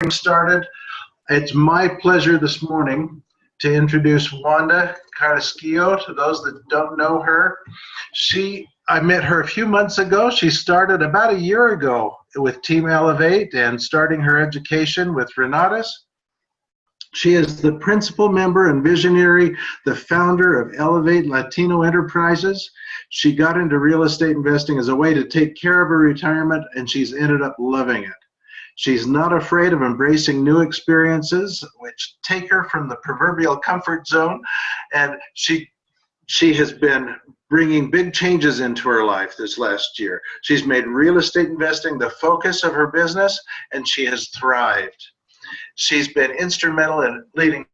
Started. It's my pleasure this morning to introduce Wanda Carrasquillo. To those that don't know her, I met her a few months ago. She started about a year ago with Team Elevate and starting her education with Renatus. She is the principal member and visionary, the founder of Elevate Latino Enterprises. She got into real estate investing as a way to take care of her retirement, and she's ended up loving it. She's not afraid of embracing new experiences, which take her from the proverbial comfort zone, and she has been bringing big changes into her life this last year. She's made real estate investing the focus of her business, and she has thrived. She's been instrumental in leading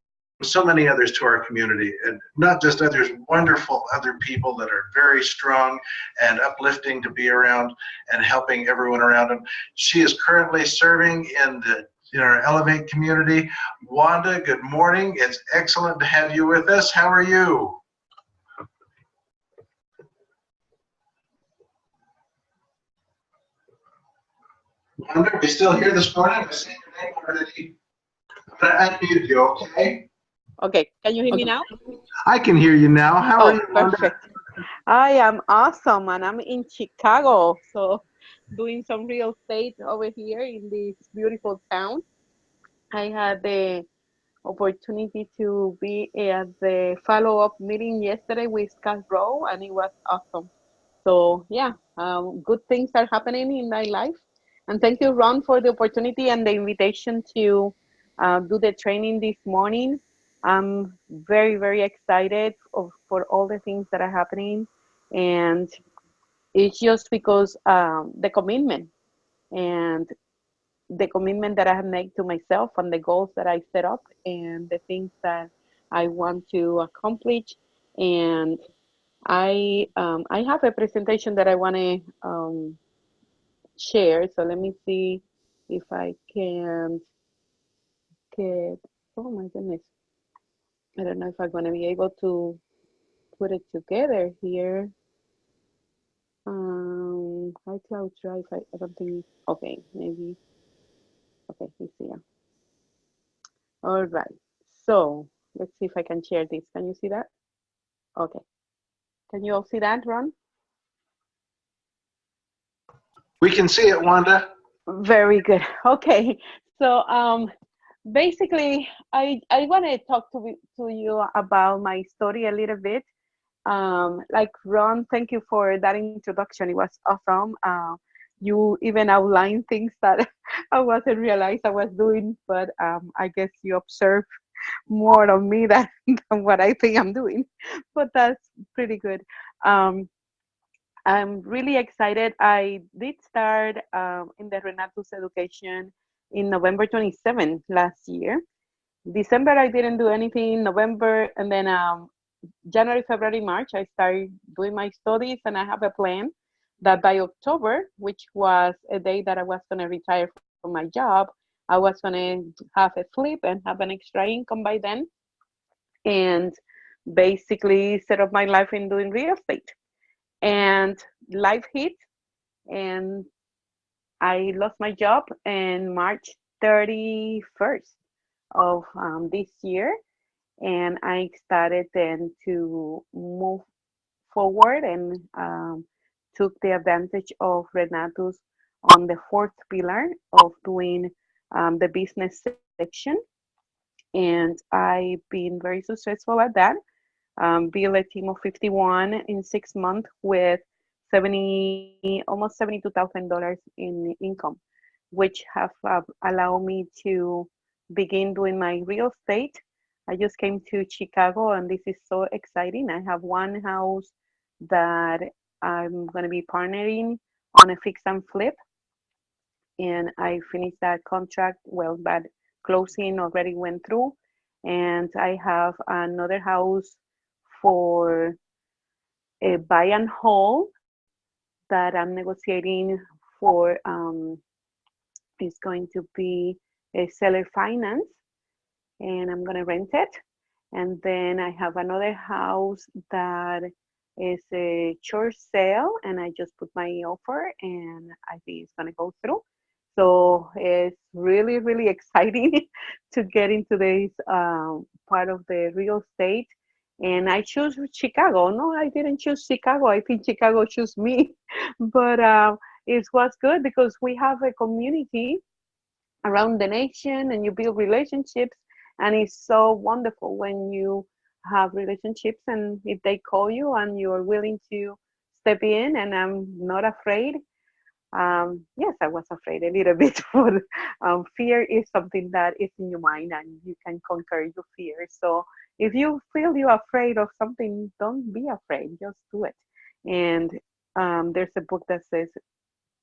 so many others to our community, and not just others, wonderful other people that are very strong and uplifting to be around and helping everyone around them. She is currently serving in our Elevate community. Wanda, good morning. It's excellent to have you with us. How are you? Wanda, are we still here this morning? I see your name already. I'm going to unmute you, okay? Okay, can you hear me now? I can hear you now. How are you, Wanda? Perfect. I am awesome, and I'm in Chicago, so doing some real estate over here in this beautiful town. I had the opportunity to be at the follow-up meeting yesterday with Scott Rowe, and it was awesome. So yeah, good things are happening in my life. And thank you, Ron, for the opportunity and the invitation to do the training this morning. I'm very, very excited for all the things that are happening. And it's just because and the commitment that I have made to myself and the goals that I set up and the things that I want to accomplish. And I have a presentation that I want to share. So let me see if I can get. Oh my goodness! I don't know if I'm going to be able to put it together here. iCloud Drive. I don't think. Okay, maybe. Okay, let's see. All right. So let's see if I can share this. Can you see that? Okay. Can you all see that, Ron? We can see it, Wanda. Very good. Okay. So basically, I want to talk to you about my story a little bit. Like Ron, thank you for that introduction. It was awesome. You even outlined things that I wasn't realized I was doing, but I guess you observe more of me than what I think I'm doing. But that's pretty good. Um, I'm really excited. I did start in the Renatus education in November 27 last year. December, I didn't do anything. November, and then January, February, March, I started doing my studies, and I have a plan that by October, which was a day that I was going to retire from my job, I was going to have a flip and have an extra income by then, and basically set up my life in doing real estate. And life hit, and I lost my job in March 31st of this year, and I started then to move forward and took the advantage of Renatus on the fourth pillar of doing the business section. And I've been very successful at that. Built a team of 51 in 6 months with almost $72,000 in income, which have allowed me to begin doing my real estate. I just came to Chicago, and this is so exciting. I have one house that I'm going to be partnering on a fix and flip, and I finished that contract. Well, that closing already went through, and I have another house for a buy and hold that I'm negotiating for. Is going to be a seller finance, and I'm going to rent it. And then I have another house that is a church sale, and I just put my offer, and I think it's going to go through. So it's really, really exciting to get into this part of the real estate. And I choose Chicago. No, I didn't choose Chicago. I think Chicago chose me. But it was good because we have a community around the nation and you build relationships. And it's so wonderful when you have relationships and if they call you and you're willing to step in and I'm not afraid. Yes, I was afraid a little bit, but fear is something that is in your mind and you can conquer your fear. So if you feel you're afraid of something, don't be afraid, just do it. And there's a book that says,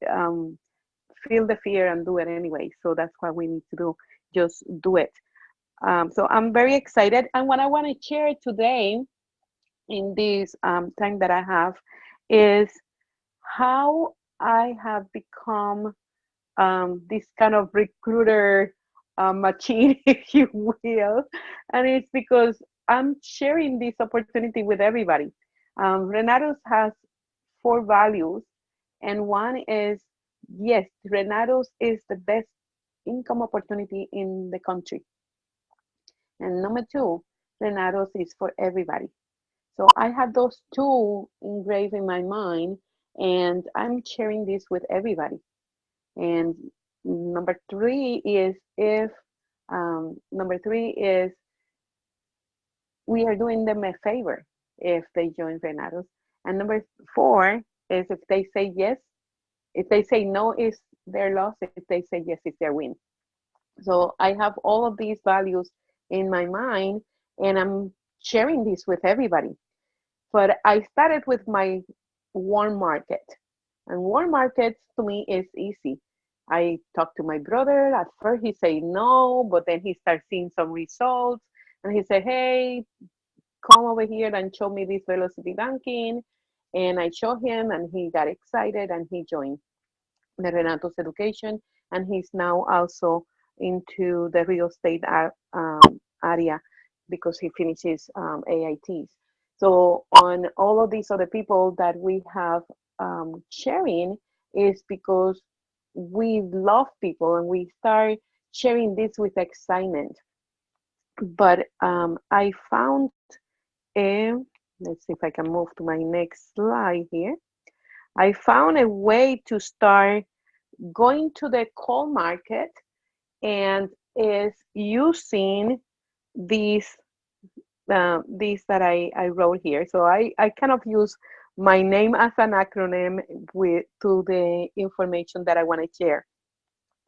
um, feel the fear and do it anyway. So that's what we need to do, just do it. So I'm very excited. And what I want to share today in this time that I have is how I have become this kind of recruiter machine, if you will. And it's because I'm sharing this opportunity with everybody. Renatus has 4 values, and one is yes, Renatus is the best income opportunity in the country. And number 2, Renatus is for everybody. So I have those 2 engraved in my mind, and I'm sharing this with everybody. And number three is we are doing them a favor if they join Renatos. And number 4 is if they say yes, if they say no, is their loss. If they say yes, it's their win. So I have all of these values in my mind, and I'm sharing this with everybody. But I started with my warm market. And warm markets to me is easy. I talked to my brother. At first he said no, but then he started seeing some results. And he said, hey, come over here and show me this velocity banking. And I showed him and he got excited and he joined the Renato's education. And he's now also into the real estate area because he finishes AITs. So on all of these other people that we have sharing is because we love people and we start sharing this with excitement. But I found a, let's see if I can move to my next slide here. I found a way to start going to the coal market and is using these that I wrote here. So I kind of use my name as an acronym with to the information that I want to share.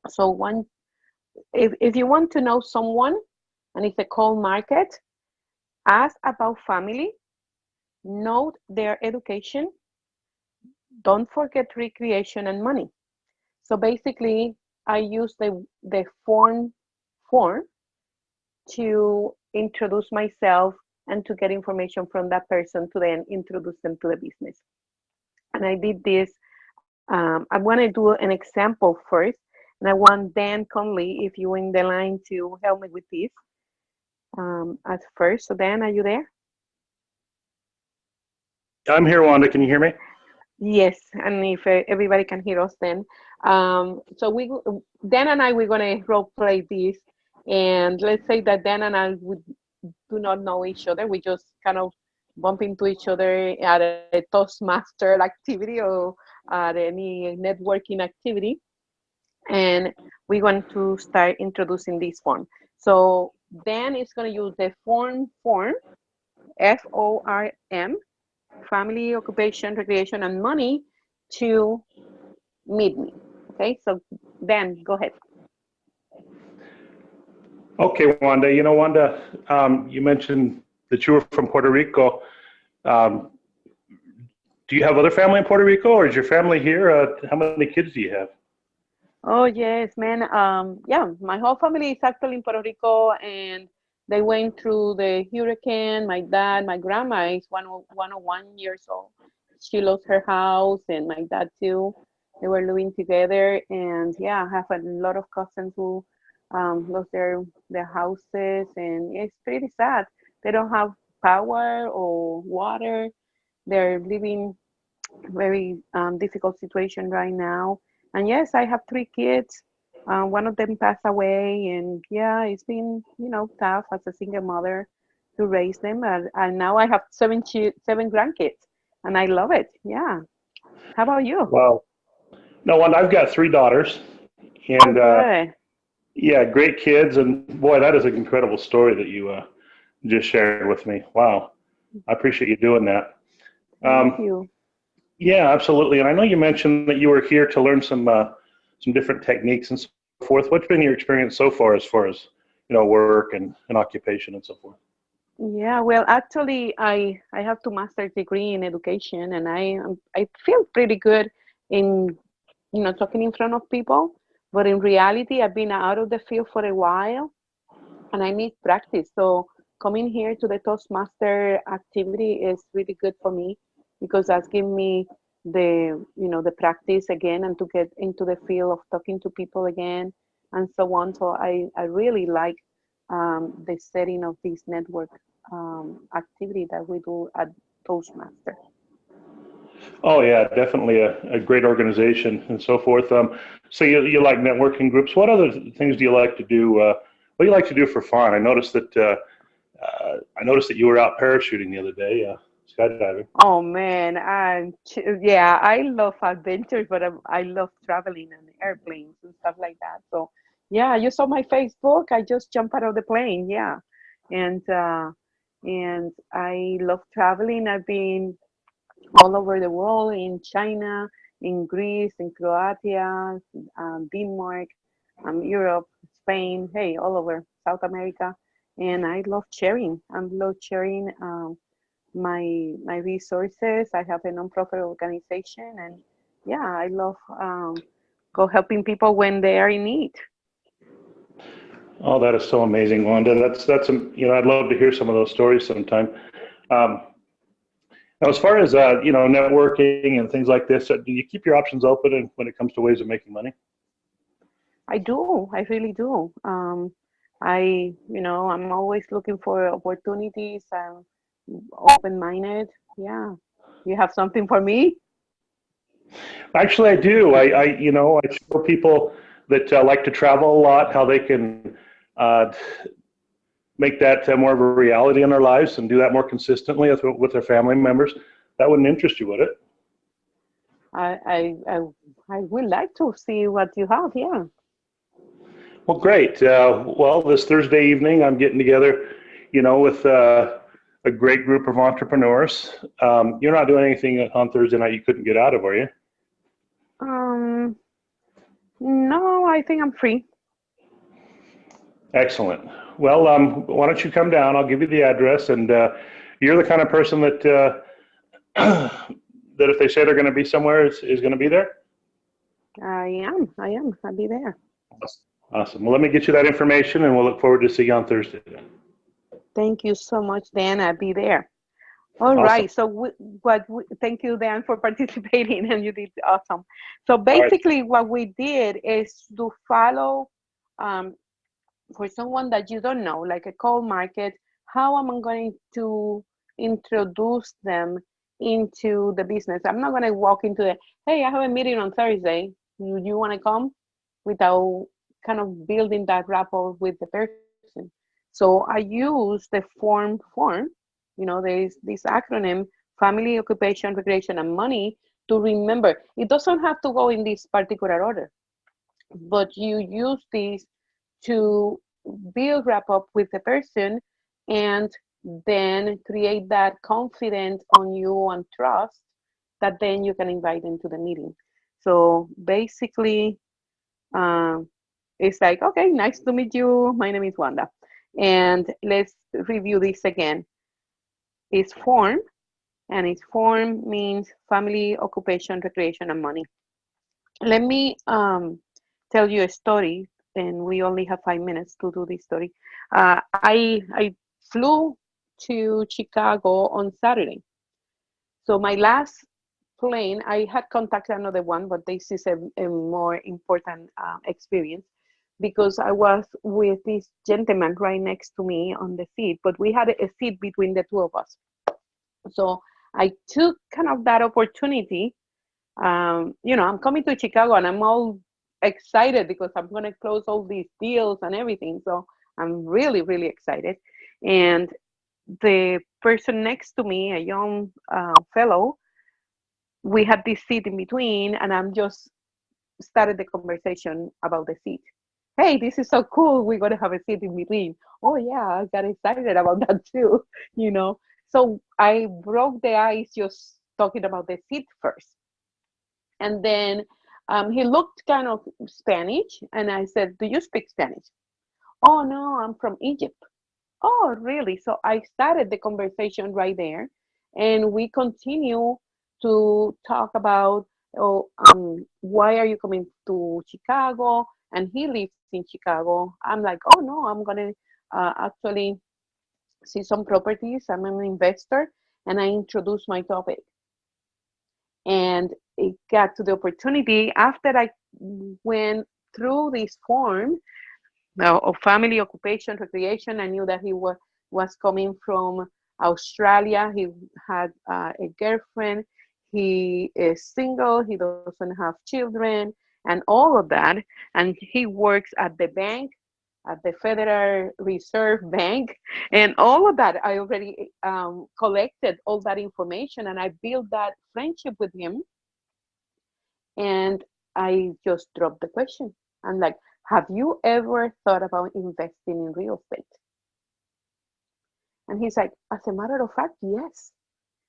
So if you want to know someone and it's a cold market, ask about family, note their education, don't forget recreation and money. So basically, I use the form to introduce myself and to get information from that person to then introduce them to the business. And I did this. I want to do an example first, and I want Dan Conley, if you're in the line, to help me with this at first. So Dan, are you there? I'm here, Wanda. Can you hear me? Yes, and if everybody can hear us, then so Dan and I we're gonna role play this, and let's say that Dan and I would do not know each other. We just kind of bump into each other at a Toastmaster activity or at any networking activity, and we want to start introducing this form. So Dan is going to use the form FORM, family, occupation, recreation, and money to meet me. Okay, so Dan, go ahead. Okay, Wanda. You know, Wanda, you mentioned that you were from Puerto Rico. Um, do you have other family in Puerto Rico, or is your family here? How many kids do you have? Oh yes, man. Yeah, my whole family is actually in Puerto Rico, and they went through the hurricane. My dad, my grandma is 101 years old. She lost her house, and my dad too. They were living together, and yeah, I have a lot of cousins who lost their houses, and it's pretty sad. They don't have power or water. They're living very difficult situation right now. And yes, I have 3 kids. One of them passed away, and yeah, it's been, tough as a single mother to raise them. And now I have seven grandkids, and I love it. Yeah. How about you? Wow. No, and I've got three daughters, Oh, and good. yeah, great kids. And boy, that is an incredible story that you just shared with me. Wow, I appreciate you doing that. Thank Um, you. yeah, absolutely. And I know you mentioned that you were here to learn some different techniques and so forth. What's been your experience so far as work and occupation and so forth? Yeah, well, actually, I have two master's degree in education, and I feel pretty good in talking in front of people. But in reality, I've been out of the field for a while, and I need practice. So coming here to the Toastmaster activity is really good for me because that's given me the practice again and to get into the field of talking to people again and so on. So I really like the setting of this network activity that we do at Toastmaster. Oh yeah, definitely a great organization and so forth. So you like networking groups. What other things do you like to do? What do you like to do for fun? I noticed that you were out parachuting the other day, skydiving. Oh man, yeah, I love adventures, but I love traveling and airplanes and stuff like that. So yeah, you saw my Facebook. I just jumped out of the plane. Yeah, and I love traveling. I've been all over the world, in China, in Greece, in Croatia, Denmark, Europe, Spain. Hey, all over South America, and I love sharing. I love sharing. My resources. I have a nonprofit organization, and yeah, I love go helping people when they are in need. Oh, that is so amazing, Wanda. I'd love to hear some of those stories sometime. Um, Now, as far as networking and things like this, do you keep your options open when it comes to ways of making money? I do. I really do. I'm always looking for opportunities. I'm open-minded. Yeah. You have something for me? Actually, I do. I show people that like to travel a lot how they can uh, make that more of a reality in their lives and do that more consistently with their family members. That wouldn't interest you, would it? I I I, I would like to see what you have. Yeah. Well, great. Well, this Thursday evening, I'm getting together, with a great group of entrepreneurs. You're not doing anything on Thursday night you couldn't get out of, are you? Um. No, I think I'm free. Excellent. Well, why don't you come down? I'll give you the address, and you're the kind of person that that if they say they're going to be somewhere, is going to be there. I am. I am. I'll be there. Awesome. Well, let me get you that information, and we'll look forward to seeing you on Thursday. Thank you so much, Dan. I'll be there. All Awesome. right. So, thank you, Dan, for participating, and you did awesome. So, All right. basically, what we did is to follow um, for someone that you don't know, like a cold market, how am I going to introduce them into the business? I'm not going to walk into the, hey, I have a meeting on Thursday. You want to come? Without kind of building that rapport with the person. So I use the form, there's this acronym, family, occupation, recreation, and money, to remember. It doesn't have to go in this particular order, but you use this to build rapport with the person and then create that confidence on you and trust that then you can invite them to the meeting. So basically, um, it's like, okay, nice to meet you. My name is Wanda. And let's review this again. It's form, and its form means family, occupation, recreation, and money. Let me tell you a story, and we only have 5 minutes to do this story. I flew to Chicago on Saturday. So my last plane, I had contacted another one, but this is a more important experience because I was with this gentleman right next to me on the seat, but we had a seat between the two of us. So I took kind of that opportunity. I'm coming to Chicago and I'm all excited because I'm going to close all these deals and everything. So I'm really, really excited. And the person next to me, a young fellow, we had this seat in between, and I'm just started the conversation about the seat. Hey, this is so cool. We're going to have a seat in between. Oh, yeah, I got excited about that too, you know. So I broke the ice just talking about the seat first. And then he looked kind of Spanish, and I said, do you speak Spanish? Oh, no, I'm from Egypt. Oh, really? So I started the conversation right there, and we continue to talk about, oh, why are you coming to Chicago? And he lives in Chicago. I'm like, oh no, I'm gonna actually see some properties. I'm an investor, and I introduced my topic, and it got to the opportunity after I went through this form of family, occupation, recreation. I knew that he was coming from Australia. He had a girlfriend. He is single. He doesn't have children and all of that. And he works at the bank, at the Federal Reserve Bank, and all of that. I already collected all that information, and I built that friendship with him. And I just dropped the question. I'm like, have you ever thought about investing in real estate? And he's like, as a matter of fact, yes.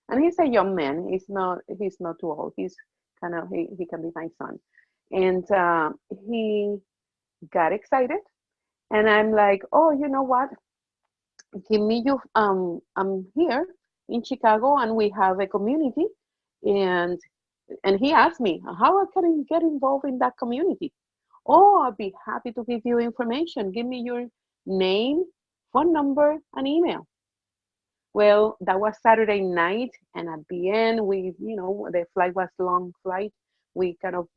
And he's a young man. He's not too old. He's kind of he can be my son. And he got excited. And I'm like, oh, you know what? Give me you. I'm here in Chicago, and we have a community. And he asked me, how can I get involved in that community? Oh, I'll be happy to give you information. Give me your name, phone number, and email. Well, that was Saturday night, and at the end, the flight was a long flight. We kind of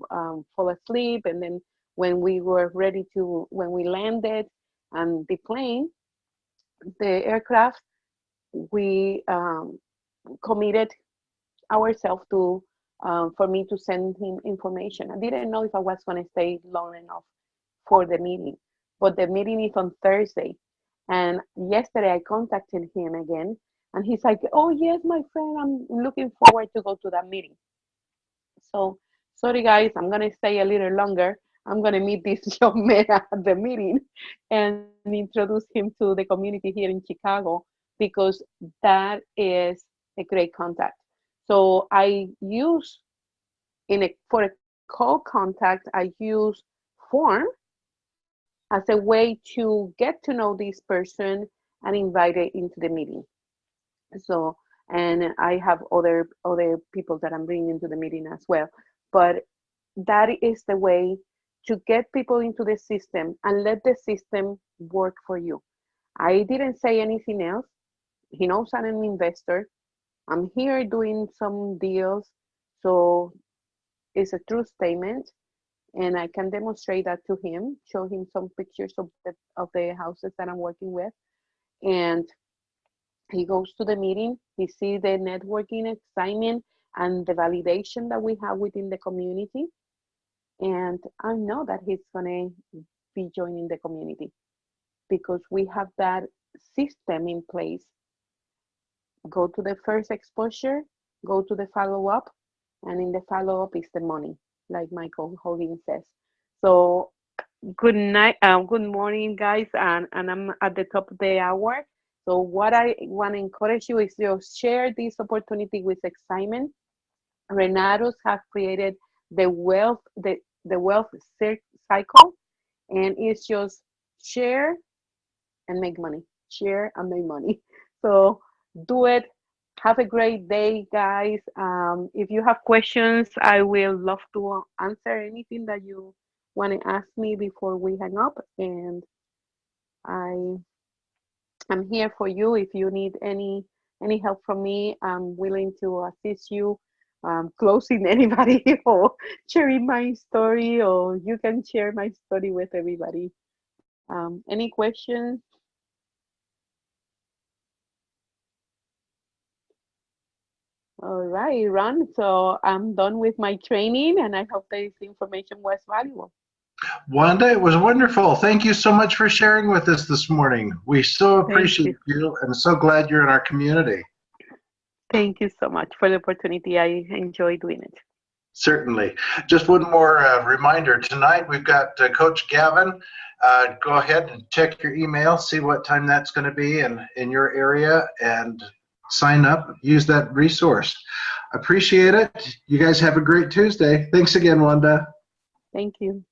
fall asleep, and then when we were ready to, when we landed on the plane, the aircraft, we committed ourselves to for me to send him information. I didn't know if I was going to stay long enough for the meeting, but the meeting is on Thursday. And yesterday I contacted him again, and he's like, "Oh yes, my friend, I'm looking forward to go to that meeting." So sorry guys, I'm gonna stay a little longer. I'm gonna meet this young man at the meeting and introduce him to the community here in Chicago, because that is a great contact. So I use for a call contact, I use form as a way to get to know this person and invite it into the meeting. So, and I have other people that I'm bringing into the meeting as well. But that is the way to get people into the system and let the system work for you. I didn't say anything else. He knows I'm an investor. I'm here doing some deals. So it's a true statement, and I can demonstrate that to him, show him some pictures of the houses that I'm working with. And he goes to the meeting, he sees the networking excitement and the validation that we have within the community. And I know that he's gonna be joining the community because we have that system in place. Go to the first exposure, go to the follow-up, and in the follow-up is the money, like Michael Hogan says. So good night, good morning, guys, and I'm at the top of the hour. So what I want to encourage you is to share this opportunity with excitement. Renatos have created the wealth cycle, and it's just share and make money, share and make money. So do it. Have a great day, guys. If you have questions, I will love to answer anything that you want to ask me before we hang up. And I am here for you. If you need any help from me, I'm willing to assist you closing anybody or sharing my story, or you can share my story with everybody. Any questions? All right, Ron. So I'm done with my training, and I hope this information was valuable. Wanda, it was wonderful. Thank you so much for sharing with us this morning. We so Thank appreciate you. you and so glad you're in our community. Thank you so much for the opportunity. I enjoy doing it. Certainly. Just one more reminder. Tonight we've got Coach Gavin. Go ahead and check your email, see what time that's going to be in your area, and sign up. Use that resource. Appreciate it. You guys have a great Tuesday. Thanks again, Wanda. Thank you.